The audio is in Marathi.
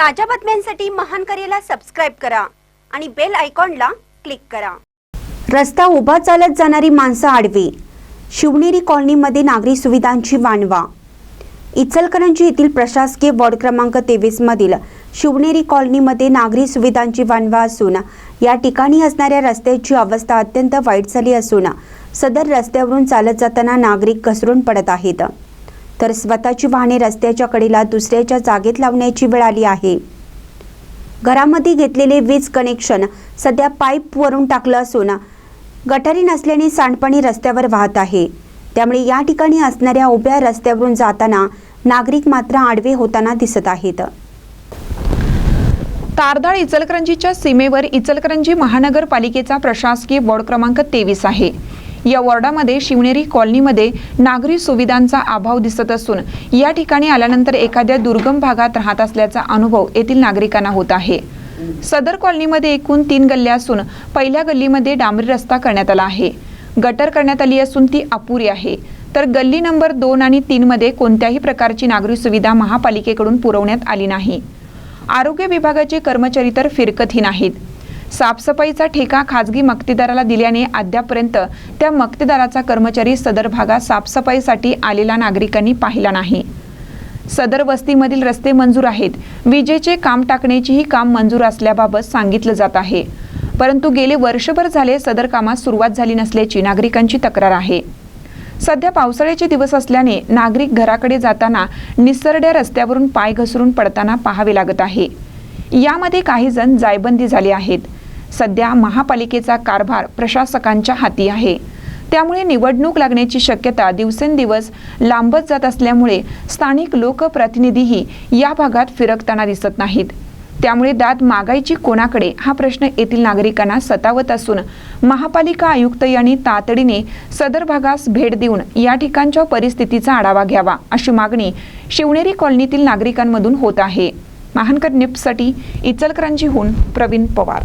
ताज्या बातम्यांसाठी महान करेला सबस्क्राइब करा आणि बेल आयकॉनला क्लिक करा। रस्ता उभा चालत जाणारी माणसं आडवी, शिवनेरी कॉलनीमध्ये नागरी सुविधांची वानवा। इचलकरंजी येथील प्रशासकीय वॉर्ड क्रमांक 23 मधील शिवनेरी कॉलनीमध्ये नागरी सुविधांची वानवा असून या ठिकाणी असणाऱ्या रस्त्याची अवस्था अत्यंत वाईट झाली असून सदर रस्त्यावरून चालत जाताना नागरिक घसरून पडत आहेत, तर स्वतःची वाहने रस्त्याच्या कडेला दुसऱ्याच्या जागेत लावण्याची वेळ आली आहे। घरामध्ये घेतलेले वीज कनेक्शन सध्या पाईप वरून टाकलं असून गटारी नसल्याने सांडपाणी रस्त्यावर वाहत आहे। त्यामुळे या ठिकाणी असणाऱ्या उभ्या रस्त्यावरून जाताना नागरिक मात्र आडवे होताना दिसत आहेत। तारदाळ इचलकरंजीच्या सीमेवर इचलकरंजी महानगरपालिकेचा प्रशासकीय वॉर्ड क्रमांक 23 आहे। या वॉर्डामध्ये शिवनेरी कॉलनीमध्ये नागरी सुविधांचा अभाव दिसत असून या ठिकाणी आल्यानंतर एखाद्या दुर्गम भागात राहत असल्याचा अनुभव येथील नागरिकांना होत आहे। सदर कॉलनीमध्ये एकूण 3 गल्ल्या असून पहिल्या गल्लीमध्ये डांबरी रस्ता करण्यात आला आहे, गटर करण्यात आली असून ती अपुरी आहे, तर गल्ली नंबर 2 आणि 3 मध्ये कोणत्याही प्रकारची नागरी सुविधा महापालिकेकडून पुरवण्यात आली नाही। आरोग्य विभागाचे कर्मचारी तर फिरकतही नाहीत। साफसफाईचा ठेका खाजगी मक्तेदाराला दिल्याने अद्यापर्यंत त्या मक्तेदाराचा कर्मचारी सदर भागात साफसफाईसाठी आलेला नागरिकांनी पाहिला नाही। सदर वस्तीमधील रस्ते मंजूर आहेत, विजेचे काम टाकण्याचेही काम मंजूर असल्याबाबत सांगितलं जात आहे, परंतु गेले वर्षभर झाले सदर कामास सुरुवात झाली नसल्याची नागरिकांची तक्रार आहे। सध्या पावसाळ्याचे दिवस असल्याने नागरिक घराकडे जाताना निसरड्या रस्त्यावरून पाय घसरून पडताना पाहावे लागत आहे। यामध्ये काही जण जायबंदी झाले आहेत। सध्या महापालिकेचा कारभार प्रशासकांच्या हाती आहे, त्यामुळे निवडणूक लागण्याची शक्यता दिवसेंदिवस लांबत जात असल्यामुळे स्थानिक लोकप्रतिनिधीही या भागात फिरकताना दिसत नाहीत। त्यामुळे दाद मागायची कोणाकडे हा प्रश्न येथील नागरिकांना सतावत असून महापालिका आयुक्त यांनी तातडीने सदर भागास भेट देऊन या ठिकाणच्या परिस्थितीचा आढावा घ्यावा अशी मागणी शिवनेरी कॉलनीतील नागरिकांमधून होत आहे। महानकर न्यूजसाठी इचलकरंजीहून प्रवीण पवार।